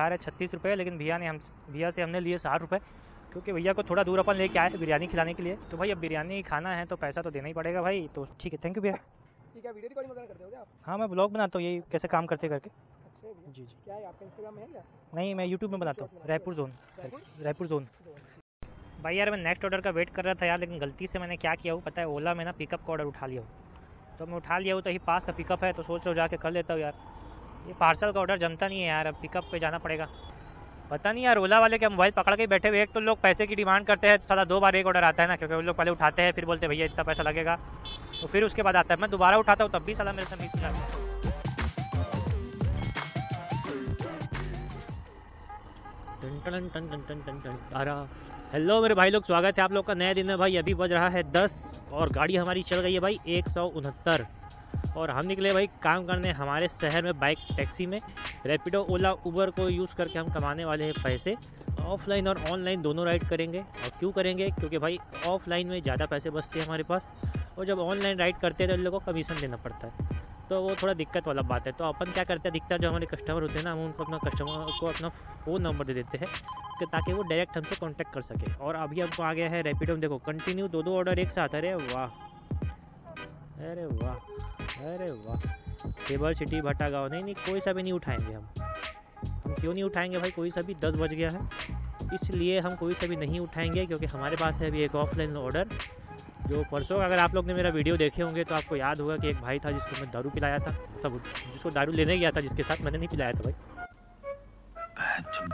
आ रहे 36 रुपये, लेकिन भैया से हमने लिए 60 रुपये, क्योंकि भैया को थोड़ा दूर अपन लेके आए थे बिरयानी खिलाने के लिए। तो भाई अब बिरयानी खाना है तो पैसा तो देना ही पड़ेगा भाई। तो ठीक है, थैंक यू भैया। ठीक है, वीडियो रिकॉर्डिंग वगैरह करते हो क्या आप? हाँ, मैं ब्लॉग बनाता हूँ, यही कैसे काम करते करके। अच्छा भैया, जी जी। क्या है आपका इंस्टाग्राम में है क्या? नहीं, मैं यूट्यूब में बनाता हूँ, रायपुर जोन। रायपुर जोन। तो भाई यार, मैं नेक्स्ट ऑर्डर का वेट कर रहा था यार, लेकिन गलती से मैंने क्या किया हूँ पता है, ओला में ना पिकअप का ऑर्डर उठा लिया हूँ। तो मैं उठा लिया हूँ, तो ही पास का पिकअप है, तो सोच रहा हूँ जाके कर लेता हूँ यार। ये पार्सल का ऑर्डर जमता नहीं है यार, अब पिकअप पे जाना पड़ेगा। पता नहीं यार, ओला वाले के मोबाइल पकड़ के बैठे हुए। एक तो लोग पैसे की डिमांड करते हैं, साला 2 बार एक ऑर्डर आता है ना, क्योंकि वो लोग पहले उठाते हैं, फिर बोलते हैं भैया इतना पैसा लगेगा, तो फिर उसके बाद आता है। मैं दोबारा उठाता हूँ तब भी साला मेरे से मिस जाता है। टन टन टन टन टन टन तारा। हेलो मेरे भाई लोग, स्वागत है आप लोग का नया दिन में भाई। अभी बज रहा है 10 और गाड़ी हमारी चल गई है भाई 169 और हम निकले भाई काम करने हमारे शहर में बाइक टैक्सी में। रैपिडो, ओला, उबर को यूज़ करके हम कमाने वाले हैं पैसे। ऑफलाइन और ऑनलाइन दोनों राइड करेंगे। और क्यों करेंगे? क्योंकि भाई ऑफलाइन में ज़्यादा पैसे बचते हैं हमारे पास, और जब ऑनलाइन राइड करते हैं तो इन लोगों को कमीशन देना पड़ता है, तो वो थोड़ा दिक्कत वाला बात है। तो अपन क्या करते हैं, अधिकतर जो हमारे कस्टमर होते हैं ना, हम उनको अपना कस्टमर को अपना फ़ोन नंबर दे देते हैं कि ताकि वो डायरेक्ट हमसे कांटेक्ट कर सके। और अभी हमको आ गया है रैपिडो में, देखो कंटिन्यू 2 ऑर्डर एक साथ। अरे वाह, अरे वाह, अरे वाह। टेबल सिटी, भट्टा गाँव, नहीं कोई सा भी नहीं उठाएंगे हम क्यों नहीं उठाएंगे भाई? कोई सा भी 10 बज गया है, इसलिए हम कोई सा भी नहीं उठाएंगे, क्योंकि हमारे पास है अभी एक ऑफलाइन ऑर्डर जो परसों, अगर आप लोग ने मेरा वीडियो देखे होंगे तो आपको याद होगा कि एक भाई था जिसको मैं दारू पिलाया था, सब जिसको दारू लेने गया था, जिसके साथ मैंने नहीं पिलाया था भाई।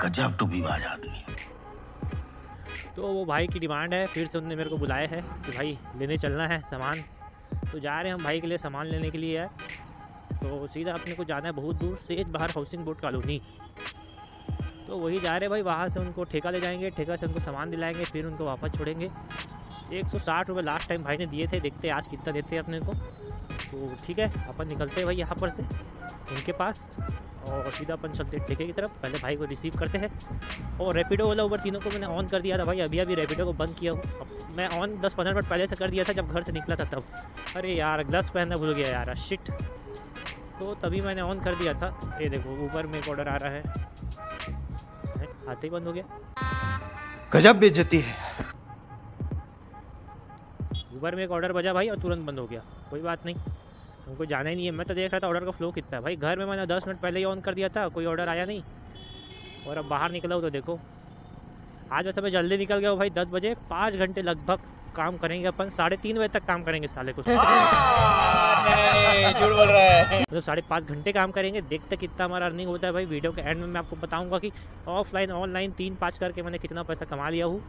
गजब टूबीबाज आदमी। तो वो भाई की डिमांड है, फिर से उन्होंने मेरे को बुलाया है कि भाई लेने चलना है सामान। तो जा रहे हैं हम भाई के लिए सामान लेने के लिए यार। तो सीधा अपने को जाना है बहुत दूर, सेज बाहर हाउसिंग बोर्ड कॉलोनी। तो वही जा रहे हैं भाई, वहाँ से उनको ठेका ले जाएंगे, ठेका से उनको सामान दिलाएंगे, फिर उनको वापस छोड़ेंगे। 160 रुपये लास्ट टाइम भाई ने दिए थे, देखते हैं आज कितना देते हैं अपने को। तो ठीक है, अपन निकलते हैं भाई यहाँ पर से उनके पास, और सीधा अपन चलते हैं ठेके की तरफ। पहले भाई को रिसीव करते हैं। और रैपिडो, ओला, उबर तीनों को मैंने ऑन कर दिया था भाई, अभी अभी रैपिडो को बंद किया हूँ। मैं ऑन 10-15 मिनट पहले से कर दिया था जब घर से निकला था तब। अरे यार, ग्लव्स पहनना भूल गया यार, शिट। तो तभी मैंने ऑन कर दिया था। ये देखो, ऊबर में एक ऑर्डर आ रहा है, आते ही बंद हो गया। गजब बेइज्जती है। ऊबर में एक ऑर्डर बजा भाई और तुरंत बंद हो गया। कोई बात नहीं, हमको जाना ही नहीं है। मैं तो देख रहा था ऑर्डर का फ्लो कितना है भाई। घर में मैंने 10 मिनट पहले ही ऑन कर दिया था, कोई ऑर्डर आया नहीं। और अब बाहर निकला हूँ तो देखो, आज वैसे मैं जल्दी निकल गया हूँ भाई 10 बजे। 5 घंटे लगभग काम करेंगे अपन, 3:30 बजे तक काम करेंगे साले को। झूठ बोल रहा है। मतलब 5.5 घंटे काम करेंगे, देखते कितना हमारा अर्निंग होता है भाई। वीडियो के एंड में मैं आपको बताऊंगा कि ऑफलाइन ऑनलाइन 3-5 करके मैंने कितना पैसा कमा लिया हूँ।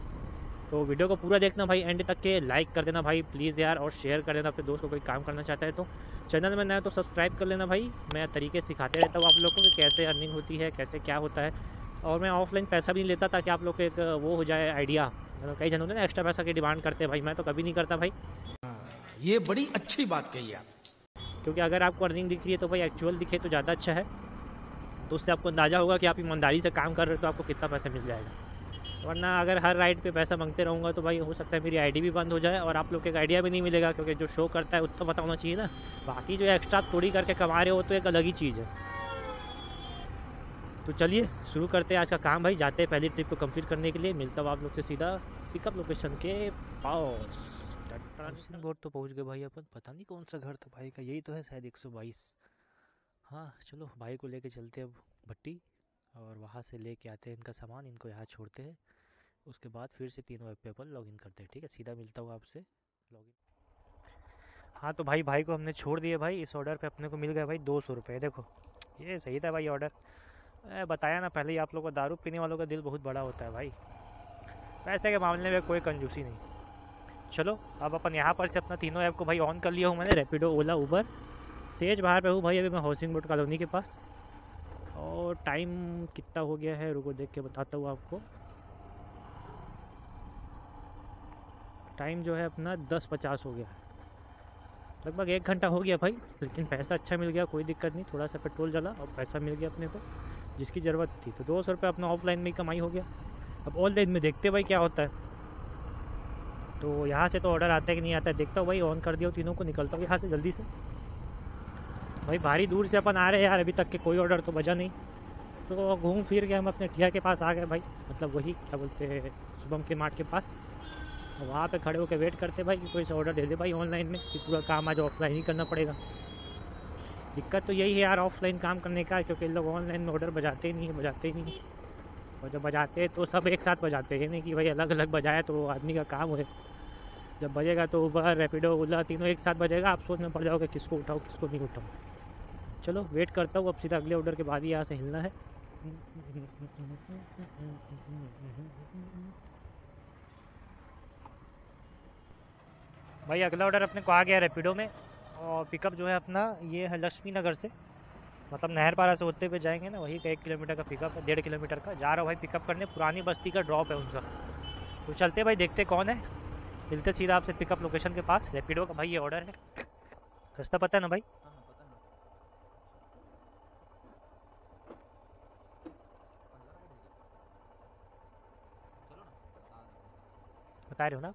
तो वीडियो को पूरा देखना भाई एंड तक के, लाइक कर देना भाई प्लीज़ यार, और शेयर कर देना अपने दोस्त को कोई काम करना चाहता है तो। चैनल में नया तो सब्सक्राइब कर लेना भाई। मैं तरीके सिखाते रहता हूँ आप लोगों को कि कैसे अर्निंग होती है, कैसे क्या होता है। और मैं ऑफलाइन पैसा भी नहीं लेता ताकि आप लोग को एक वो हो जाए आइडिया। कई जन होते हैं ना एक्स्ट्रा पैसा की डिमांड करते हैं भाई, मैं तो कभी नहीं करता भाई। ये बड़ी अच्छी बात कही आप, क्योंकि अगर आपको अर्निंग दिख रही है तो भाई एक्चुअल दिखे तो ज़्यादा अच्छा है। तो उससे आपको अंदाज़ा होगा कि आप ईमानदारी से काम कर रहे हो तो आपको कितना पैसा मिल जाएगा। वरना अगर हर राइड पे पैसा मांगते रहूँगा तो भाई हो सकता है मेरी आईडी भी बंद हो जाए और आप लोग को एक आइडिया भी नहीं मिलेगा, क्योंकि जो शो करता है उतना पता होना चाहिए ना। बाकी जो एक्स्ट्रा आप थोड़ी करके कमा रहे हो तो एक अलग ही चीज़ है। तो चलिए शुरू करते हैं आज का काम भाई। जाते हैं पहली ट्रिप को कंप्लीट करने के लिए। मिलता हूँ आप लोग से सीधा पिकअप लोकेशन के पास। हाउसिंग बोर्ड तो पहुँच गए भाई अपन। पता नहीं कौन सा घर था भाई का, यही तो है शायद 122। हाँ चलो, भाई को लेके चलते हैं अब भट्टी, और वहाँ से लेके आते हैं इनका सामान, इनको यहाँ छोड़ते हैं। उसके बाद फिर से तीनों ऐप पे अपन लॉगिन करते हैं। ठीक है, सीधा मिलता हूँ आपसे लॉगिन। हाँ तो भाई को हमने छोड़ दिए भाई। इस ऑर्डर पे अपने को मिल गया भाई 200 रुपये। देखो ये सही था भाई ऑर्डर। बताया ना पहले ही आप लोगों को, दारू पीने वालों का दिल बहुत बड़ा होता है भाई। पैसे के मामले में कोई कंजूसी नहीं। चलो अब अपन यहाँ पर से अपना तीनों ऐप को भाई ऑन कर लिया हूँ मैंने, रैपिडो, ओला, उबर। सेज बाहर पे हूँ भाई अभी मैं हाउसिंग बोर्ड कॉलोनी के पास। और टाइम कितना हो गया है रुको देख के बताता हूँ आपको। टाइम जो है अपना 10:50 हो गया, लगभग 1 घंटा हो गया भाई। लेकिन पैसा अच्छा मिल गया, कोई दिक्कत नहीं। थोड़ा सा पेट्रोल जला और पैसा मिल गया अपने को जिसकी ज़रूरत थी। तो 200 रुपये अपना ऑफलाइन में ही कमाई हो गया। अब ऑनलाइन में देखते भाई क्या होता है। तो यहाँ से तो ऑर्डर आता है कि नहीं आता है, देखता हूँ भाई। ऑन कर दिया हूँ तीनों को, निकलता हूँ यहाँ से जल्दी से भाई। भारी दूर से अपन आ रहे हैं यार, अभी तक के कोई ऑर्डर तो बजा नहीं। तो घूम फिर के हम अपने ठिया के पास आ गए भाई, मतलब वही क्या बोलते हैं शुभम के मार्ट के पास। वहाँ पे खड़े होकर वेट करते भाई कि कोई सा ऑर्डर दे दे भाई ऑनलाइन में, कि पूरा काम आज ऑफलाइन ही करना पड़ेगा। दिक्कत तो यही है यार ऑफलाइन काम करने का, क्योंकि लोग ऑनलाइन में ऑर्डर बजाते ही नहीं। और जब बजाते हैं तो सब एक साथ बजाते हैं, नहीं कि भाई अलग अलग बजाए तो आदमी का काम है। जब बजेगा तो उबर रैपिडो ओला तीनों एक साथ बजेगा, आप सोचना पड़ जाओगे किसको उठाओ किसको नहीं उठाओ। चलो वेट करता हूँ, अब सीधा अगले ऑर्डर के बाद ही यहाँ से हिलना है। भाई अगला ऑर्डर अपने को आ गया रैपिडो में, और पिकअप जो है अपना ये है लक्ष्मी नगर से, मतलब नहर पारा से होते हुए जाएंगे ना, वही का 1 किलोमीटर का पिकअप है, 1.5 किलोमीटर का। जा रहा हूँ भाई पिकअप करने, पुरानी बस्ती का ड्रॉप है उनका। तो चलते भाई देखते कौन है, मिलते सीधा आपसे पिकअप लोकेशन के पास। रैपिडो का भाई ये ऑर्डर है, रास्ता पता है ना भाई? बता रहे हो ना?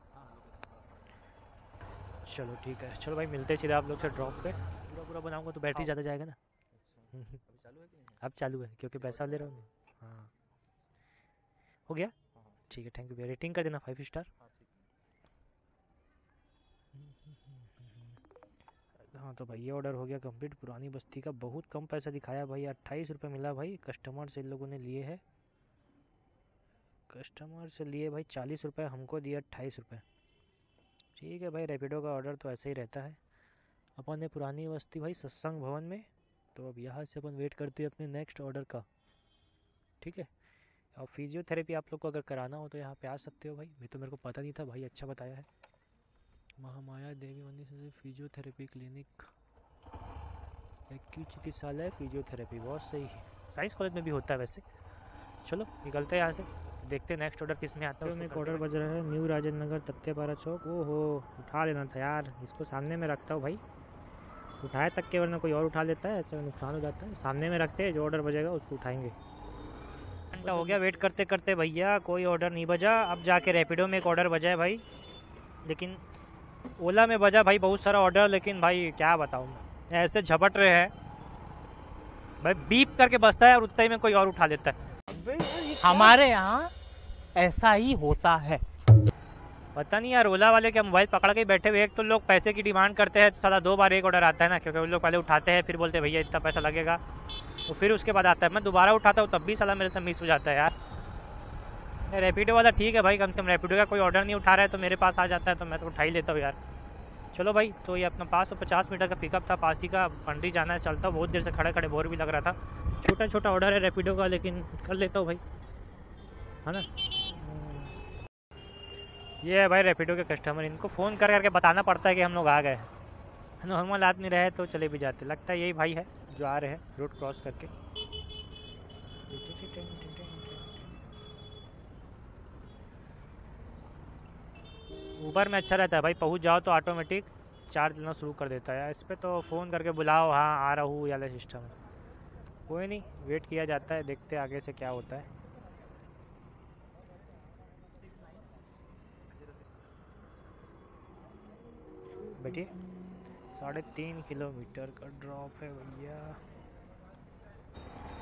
चलो ठीक है, चलो भाई मिलते सीधा आप लोग से ड्रॉप पे। पूरा बनाऊंगा तो बैटरी ज़्यादा जाएगा ना। अब चालू है क्योंकि पैसा ले रहा हूँ। हाँ हो गया, ठीक है थैंक यू भैया। रेटिंग कर देना 5 स्टार। हाँ तो भाई ये ऑर्डर हो गया कंप्लीट। पुरानी बस्ती का बहुत कम पैसा दिखाया भाई, 28 रुपये मिला भाई। कस्टमर से इन लोगों ने लिए है, कस्टमर से लिए भाई 40 रुपये, हमको दिया 28 रुपये। ठीक है भाई, रैपिडो का ऑर्डर तो ऐसा ही रहता है। अपन ने पुरानी बस्ती भाई सत्संग भवन में, तो अब यहाँ से अपन वेट करते हैं अपने नेक्स्ट ऑर्डर का। ठीक है, और फिजियोथेरेपी आप लोग को अगर कराना हो तो यहाँ पे आ सकते हो भाई। मेरे को पता नहीं था भाई, अच्छा बताया है। महामाया देवी मंदिर से फिजियोथेरेपी क्लिनिक, एक्यू चिकित्सालय फिजियोथेरेपी, बहुत सही है। साइंस कॉलेज में भी होता है वैसे। चलो निकलते हैं यहाँ से, देखते हैं नेक्स्ट ऑर्डर किस में आता है। में एक ऑर्डर बज रहा है न्यू राजेंद्र नगर तत्तेपारा चौक। ओहो उठा लेना था यार, इसको सामने में रखता हूँ भाई, उठाए तक के, वरना कोई और उठा लेता है, ऐसे नुकसान हो जाता है। सामने में रखते हैं, जो ऑर्डर बजेगा उसको उठाएंगे। घंटा हो गया वेट करते करते भैया, कोई ऑर्डर नहीं बजा। अब जाके रैपिडो में एक ऑर्डर बजा है भाई, लेकिन ओला में बजा भाई बहुत सारा ऑर्डर, लेकिन भाई क्या बताऊँ मैं, ऐसे झपट रहे हैं भाई, बीप करके बसता है और उतना ही में कोई और उठा लेता है। हमारे यहाँ ऐसा ही होता है। पता नहीं यार, ओला वाले के मोबाइल पकड़ के बैठे हुए, एक तो लोग पैसे की डिमांड करते हैं, तो साला 2 बार एक ऑर्डर आता है ना, क्योंकि वो लोग पहले उठाते हैं फिर बोलते हैं भैया इतना पैसा लगेगा, तो फिर उसके बाद आता है। मैं दोबारा उठाता हूँ तब भी साला मेरे से मिस हो जाता है यार। रैपिडो वाला ठीक है भाई, कम से कम रैपिडो का कोई ऑर्डर नहीं उठा रहा है तो मेरे पास आ जाता है, तो मैं तो उठा ही लेता हूँ यार। चलो भाई, तो ये अपना 550 मीटर का पिकअप था, पास ही का, पंडरी जाना है। चलता हूँ, बहुत देर से खड़े खड़े बोर भी लग रहा था। छोटा छोटा ऑर्डर है रैपिडो का, लेकिन कर लेता हूँ भाई, है ना। ये है भाई रैपिडो के कस्टमर, इनको फ़ोन कर करके बताना पड़ता है कि हम लोग आ गए हैं। नॉर्मल आदमी रहे तो चले भी जाते। लगता है यही भाई है जो आ रहे हैं रोड क्रॉस करके। ऊबर में अच्छा रहता है भाई, पहुंच जाओ तो ऑटोमेटिक चार्ज लेना शुरू कर देता है। इस पर तो फ़ोन करके बुलाओ, हाँ आ रहा हूँ, वाला सिस्टम है। कोई नहीं, वेट किया जाता है, देखते हैं आगे से क्या होता है। बैठिए, 3.5 किलोमीटर का ड्रॉप है भैया।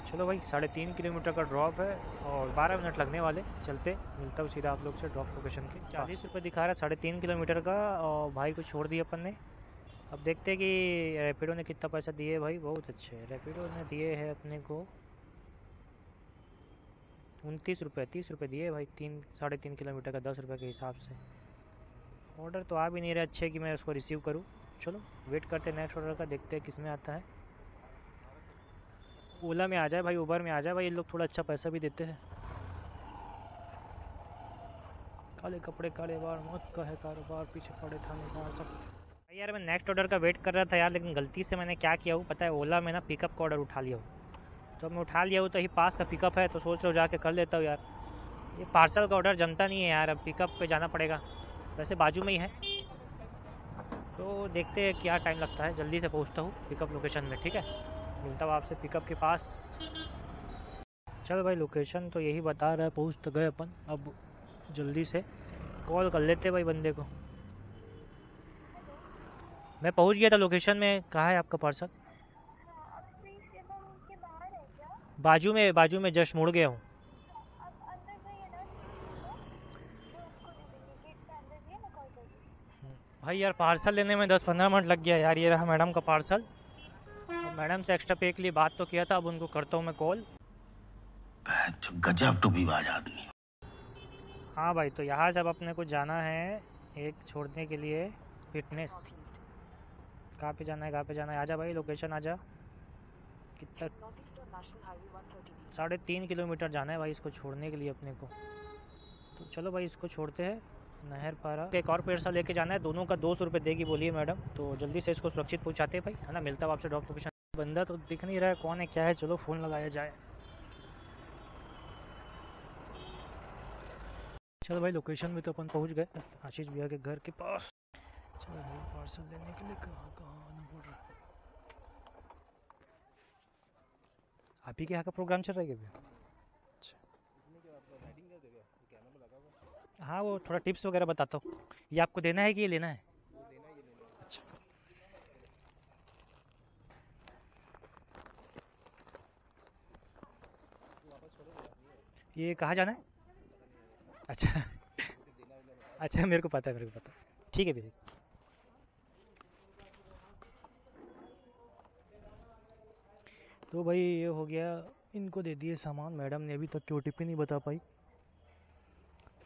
चलो भाई 3.5 किलोमीटर का ड्रॉप है और 12 मिनट लगने वाले। चलते, मिलता हूँ सीधा आप लोग से ड्रॉप लोकेशन के। 40 रुपये दिखा रहा है 3.5 किलोमीटर का, और भाई को छोड़ दिया अपन ने। अब देखते हैं कि रैपिडो ने कितना पैसा दिए भाई। बहुत अच्छे, रैपिडो ने दिए हैं अपने को 29 रुपये, 30 रुपये दिए भाई। 3.5 किलोमीटर का 10 रुपये के हिसाब से। ऑर्डर तो आ भी नहीं रहा अच्छे कि मैं उसको रिसीव करूं। चलो वेट करते हैं नेक्स्ट ऑर्डर का, देखते हैं किस में आता है। ओला में आ जाए भाई, उबर में आ जाए भाई, ये लोग थोड़ा अच्छा पैसा भी देते हैं। काले कपड़े काले बार, मौत का है कारोबार, पीछे पड़े थानेदार सब। भाई यार मैं नेक्स्ट ऑर्डर का वेट कर रहा था यार, लेकिन गलती से मैंने क्या किया हूँ पता है, ओला में ना पिकअप का ऑर्डर उठा लिया हूँ। तो मैं उठा लिया हूँ तो ही पास का पिकअप है, तो सोच रहा हूँ जाके कर लेता हूँ यार। ये पार्सल का ऑर्डर जमता नहीं है यार, अब पिकअप पे जाना पड़ेगा। वैसे बाजू में ही है, तो देखते हैं क्या टाइम लगता है। जल्दी से पहुंचता हूँ पिकअप लोकेशन में, ठीक है। मिलता हूँ आपसे पिकअप के पास। चल भाई लोकेशन तो यही बता रहा है, पहुँच तो गए अपन। अब जल्दी से कॉल कर लेते भाई बंदे को। मैं पहुँच गया था लोकेशन में। कहाँ है आपका पार्सल? बाजू में जस्ट मुड़ गया हूँ। भाई यार पार्सल लेने में 10-15 मिनट लग गया यार। ये रहा मैडम का पार्सल। मैडम से एक्स्ट्रा पे के लिए बात तो किया था, अब उनको करता हूँ मैं कॉल। गजब टूबीबाज आदमी। हाँ भाई, तो यहाँ से अब अपने को जाना है एक छोड़ने के लिए फिटनेस। कहाँ पे जाना है? आजा भाई, लोकेशन आजा। कितना? 3.5 किलोमीटर जाना है भाई इसको छोड़ने के लिए अपने को। तो चलो भाई इसको छोड़ते हैं नहर पारा। एक और पेड़ सा लेके जाना है, दोनों का 200 रुपये देगी बोलिए मैडम। तो जल्दी से इसको सुरक्षित पहुँचाते हैं भाई, है ना। मिलता है आपसे ड्रॉप लोकेशन। बंदा तो दिख नहीं रहा है, कौन है क्या है। चलो फ़ोन लगाया जाए। चलो भाई लोकेशन में तो अपन पहुंच गए, आशीष भैया के घर के पास। चलो भाई पार्सल लेने के लिए कहाँ आना पड़ रहा है। आप ही के यहाँ का प्रोग्राम चल रहा है क्या भैया? अच्छा, हाँ वो थोड़ा टिप्स वगैरह बताता हूँ। ये आपको देना है कि ये लेना है? अच्छा, ये कहाँ जाना है? अच्छा अच्छा, मेरे को पता है। ठीक है भैया। तो भाई ये हो गया, इनको दे दिए सामान। मैडम ने अभी तक की OTP नहीं बता पाई,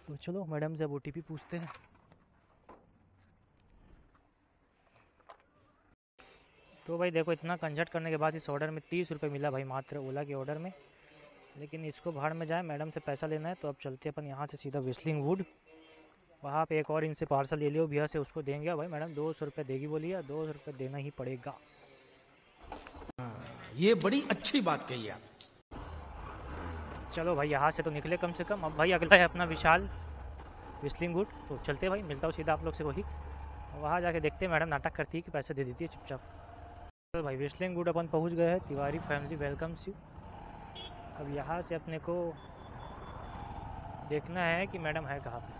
तो चलो मैडम से अब OTP पूछते हैं। तो भाई देखो, इतना कंजट करने के बाद इस ऑर्डर में 30 रुपये मिला भाई, मात्र ओला के ऑर्डर में। लेकिन इसको भाड़ में जाए, मैडम से पैसा लेना है। तो अब चलते अपन यहाँ से सीधा व्हिस्लिंग वुड। वहाँ पे एक और इनसे पार्सल ले लियो भैया से, उसको देंगे भाई। मैडम 200 रुपये देगी बोलिए, 200 रुपये देना ही पड़ेगा। ये बड़ी अच्छी बात कही आप। चलो भाई यहाँ से तो निकले कम से कम। अब भाई अगला है अपना विशाल व्हिस्लिंग वुड। तो चलते भाई, मिलता हूँ सीधा आप लोग से वही। वहाँ जाके देखते हैं मैडम नाटक करती है कि पैसे दे देती है चुपचाप। चलो भाई व्हिस्लिंग वुड अपन पहुँच गए हैं। Tiwari family welcomes you. अब यहाँ से अपने को देखना है कि मैडम है कहाँ पे।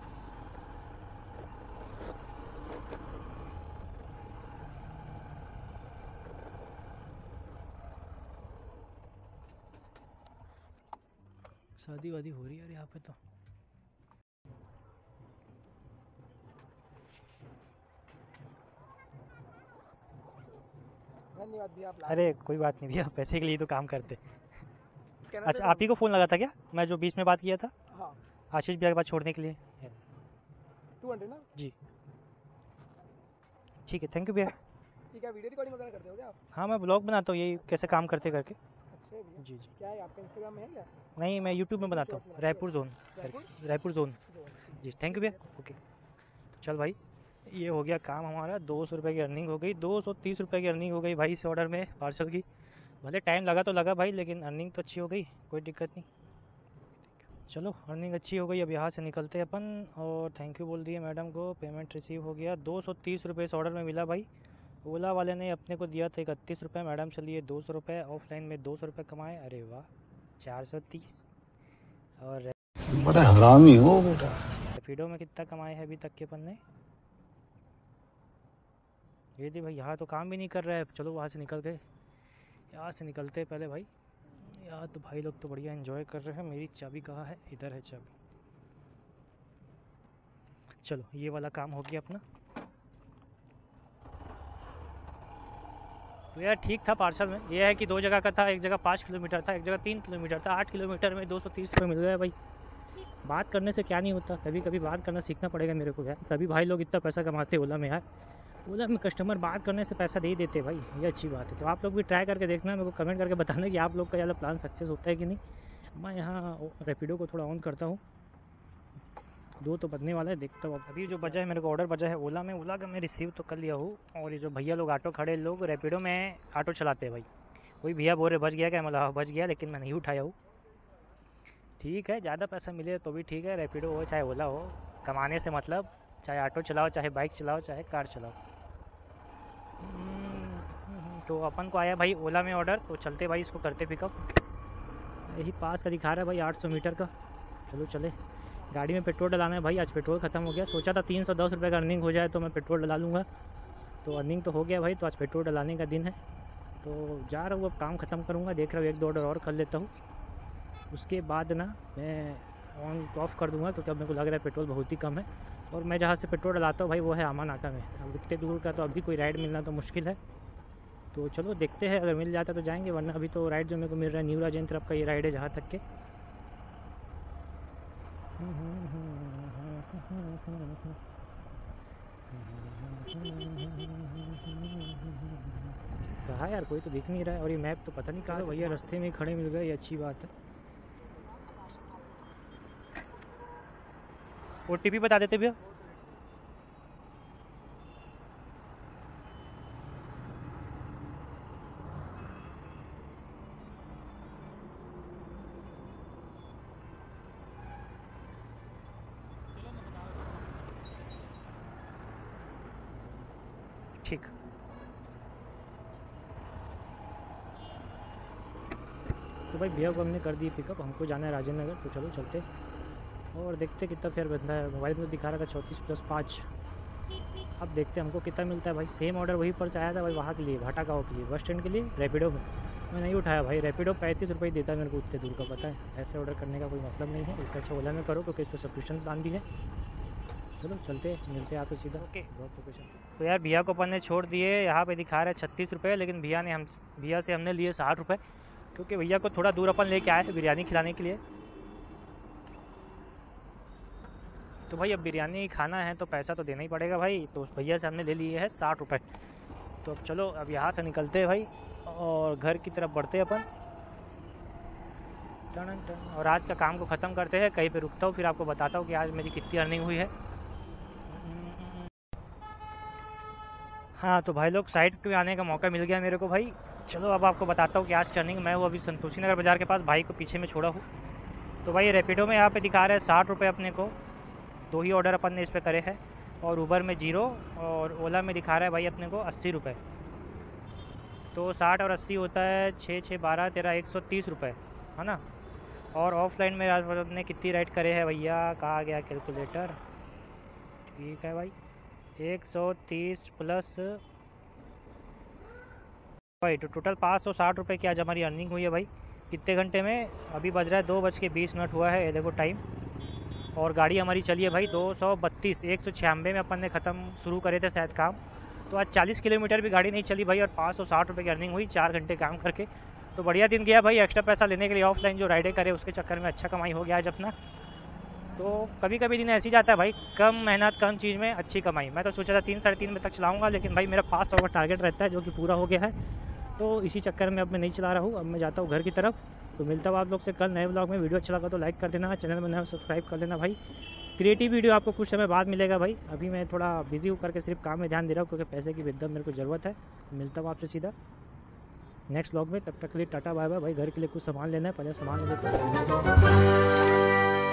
शादी वादी हो रही है यार यहाँ पे तो। धन्यवाद भैया, आप अरे कोई बात नहीं भैया, पैसे के लिए तो काम करते। कहना अच्छा, आप ही को फ़ोन लगा था क्या? मैं जो बीच में बात किया था हाँ, आशीष भैया के पास छोड़ने के लिए। 200 ना। जी ठीक है, थैंक यू भैया। ठीक है, वीडियो रिकॉर्डिंग वगैरह करते हो क्या आप? हाँ मैं ब्लॉग बनाता हूँ, यही कैसे काम करते करके। अच्छा भैया, जी जी। क्या है आपका इंस्टाग्राम में है क्या? नहीं, मैं यूट्यूब में बनाता हूँ, रायपुर जोन। रायपुर जोन। जी थैंक यू भैया। ओके चल भाई, ये हो गया काम हमारा। 200 रुपये की अर्निंग हो गई, 230 रुपये की अर्निंग हो गई भाई इस ऑर्डर में पार्सल की। भले टाइम लगा तो लगा भाई, लेकिन अर्निंग तो अच्छी हो गई, कोई दिक्कत नहीं। चलो अर्निंग अच्छी हो गई। अब यहाँ से निकलते हैं अपन। और थैंक यू बोल दिए मैडम को, पेमेंट रिसीव हो गया। 230 रुपये इस ऑर्डर में मिला भाई। ओला वाले ने अपने को दिया था 31 रुपये, मैडम से लिए 200 रुपये। ऑफलाइन में 200 रुपये कमाए। अरे वाह, 430। और बड़ा हरामी हो बेटा। रैपिडो में कितना कमाए हैं अभी तक के अपन ने? ये जी भाई, यहाँ तो काम भी नहीं कर रहा है। चलो वहाँ से निकल गए, यहाँ से निकलते पहले भाई। यहाँ तो भाई लोग तो बढ़िया एंजॉय कर रहे हैं। मेरी चाबी कहाँ है? इधर है चाबी। चलो ये वाला काम हो गया अपना। तो यार ठीक था पार्सल में। ये है कि 2 जगह का था, एक जगह 5 किलोमीटर था, एक जगह 3 किलोमीटर था। 8 किलोमीटर में 230 रुपये मिल गया भाई। बात करने से क्या नहीं होता, कभी कभी बात करना सीखना पड़ेगा मेरे को यार। तभी भाई लोग इतना पैसा कमाते ओला में यार। ओला में कस्टमर बात करने से पैसा दे ही देते भाई, ये अच्छी बात है। तो आप लोग भी ट्राई करके देखना, मेरे को कमेंट करके बताना कि आप लोग का ज़्यादा प्लान सक्सेस होता है कि नहीं। मैं यहाँ रैपिडो को थोड़ा ऑन करता हूँ। 2 तो बजने वाला है, देखता हूँ। अभी जो बजा है मेरे को ऑर्डर बजा है ओला में। ओला का मैं रिसीव तो कर लिया हूँ। और ये जो भैया लोग ऑटो खड़े लोग रैपिडो में ऑटो चलाते हैं भाई। कोई भैया बोल रहे बच गया क्या? मतलब बच गया, लेकिन मैं नहीं उठाया हूँ। ठीक है, ज़्यादा पैसा मिले तो भी ठीक है। रैपिडो हो चाहे ओला हो, कमाने से मतलब, चाहे ऑटो चलाओ, चाहे बाइक चलाओ, चाहे कार चलाओ। तो अपन को आया भाई ओला में ऑर्डर। तो चलते भाई इसको करते पिकअप। यही पास का दिखा रहा है भाई, 800 मीटर का। चलो चले। गाड़ी में पेट्रोल डलाना है भाई, आज पेट्रोल ख़त्म हो गया। सोचा था 310 रुपये का अर्निंग हो जाए तो मैं पेट्रोल डला लूँगा। तो अर्निंग तो हो गया भाई, तो आज पेट्रोल डलाने का दिन है। तो जा रहा हूँ, अब काम ख़त्म करूँगा, देख रहा हूँ 1-2 ऑर्डर और कर लेता हूँ, उसके बाद ना मैं ऑन ऑफ कर दूँगा, क्योंकि अब मेरे को लग रहा है पेट्रोल बहुत ही कम है। और मैं जहाँ से पेट्रोल डलाता हूँ भाई वो है आमा नाका में। अब इतने दूर का तो अभी कोई राइड मिलना तो मुश्किल है, तो चलो देखते हैं, अगर मिल जाता तो जाएंगे, वरना अभी तो राइड जो मेरे को मिल रहा है न्यू राजेंद्र तरफ का ये राइड है जहाँ तक के। कहाँ यार, कोई तो दिख नहीं रहा है, और ये मैप तो पता नहीं कहाँ। भैया रास्ते में ही खड़े मिल गए, ये अच्छी बात है। OTP बता देते भैया। ठीक, तो भाई भैया को हमने कर दी पिकअप, हमको जाना है राजेंद्र नगर, तो चलो चलते और देखते कितना फेयर बनता है। मोबाइल में दिखा रहा था 34 + 5, अब देखते हमको कितना मिलता है भाई। सेम ऑर्डर वहीं पर से आया था भाई, वहाँ के लिए, भाटा गाँव के लिए, बस स्टैंड के लिए, रैपिडो में। मैं नहीं उठाया भाई, रैपिडो 35 रुपये देता है मेरे को उतने दूर का, पता है। ऐसे ऑर्डर करने का कोई मतलब नहीं है, इससे अच्छा ओला में करो, क्योंकि इस पर सब्सक्रिप्शन प्लान भी है। चलो चलते, मिलते हैं आपको सीधा। ओके, बहुत लोकेशन। तो यार भैया को अपन ने छोड़ दिए, यहाँ पे दिखा रहा है 36 रुपये, लेकिन भैया से हमने लिए 60 रुपये, क्योंकि भैया को थोड़ा दूर अपन लेके आए बिरयानी खिलाने के लिए। तो भाई अब बिरयानी खाना है तो पैसा तो देना ही पड़ेगा भाई, तो भैया से हमने ले लिए है 60 रुपये। तो अब चलो, अब यहाँ से निकलते हैं भाई और घर की तरफ बढ़ते हैं अपन। और आज का काम को ख़त्म करते हैं, कहीं पे रुकता हूँ, फिर आपको बताता हूँ कि आज मेरी कितनी अर्निंग हुई है। हाँ तो भाई लोग, साइड पे आने का मौका मिल गया मेरे को भाई। चलो अब आपको बताता हूँ कि आज टर्निंग, मैं वो अभी संतोषी नगर बाज़ार के पास भाई को पीछे में छोड़ा हूँ। तो भाई रैपिडो में यहाँ पे दिखा रहा है 60 रुपये अपने को, 2 ही ऑर्डर अपन ने इस पर करे हैं, और ऊबर में 0, और ओला में दिखा रहा है भाई अपने को 80 रुपये। तो 60 और 80 होता है 6 6 12 13 130 रुपये, है ना। और ऑफलाइन में आज अपने कितनी राइड करे हैं भैया, कहाँ गया कैलकुलेटर, ठीक है भाई, 130 प्लस भाई, तो टोटल 560 रुपये की आज हमारी अर्निंग हुई है भाई। कितने घंटे में, अभी बज रहा है 2:20 हुआ है, ये देखो टाइम। और गाड़ी हमारी चली है भाई 232, 196 में अपन ने ख़त्म शुरू करे थे शायद काम। तो आज 40 किलोमीटर भी गाड़ी नहीं चली भाई, और 560 रुपये की अर्निंग हुई 4 घंटे काम करके। तो बढ़िया दिन गया भाई, एक्स्ट्रा पैसा लेने के लिए ऑफलाइन जो राइडें करे उसके चक्कर में अच्छा कमाई हो गया आज अपना। तो कभी कभी दिन ऐसे ही जाता है भाई, कम मेहनत कम चीज़ में अच्छी कमाई। मैं तो सोचा था 3 साढ़े 3 बजे तक चलाऊँगा, लेकिन भाई मेरा 500 का टारगेट रहता है जो कि पूरा हो गया है, तो इसी चक्कर में अब मैं नहीं चला रहा हूँ। अब मैं जाता हूँ घर की तरफ। तो मिलता हूँ आप लोग से कल नए व्लॉग में। वीडियो अच्छा लगा तो लाइक कर देना, चैनल में नया सब्सक्राइब कर लेना भाई। क्रिएटिव वीडियो आपको कुछ समय बाद मिलेगा भाई, अभी मैं थोड़ा बिजी हूँ करके सिर्फ काम में ध्यान दे रहा हूँ, क्योंकि पैसे की एकदम मेरे को ज़रूरत है। मिलता हूँ आपसे सीधा नेक्स्ट व्लॉग में, तब तक के लिए टाटा बाय बाय भाई। घर के लिए कुछ सामान लेना है, पहले सामान ले लेते हैं।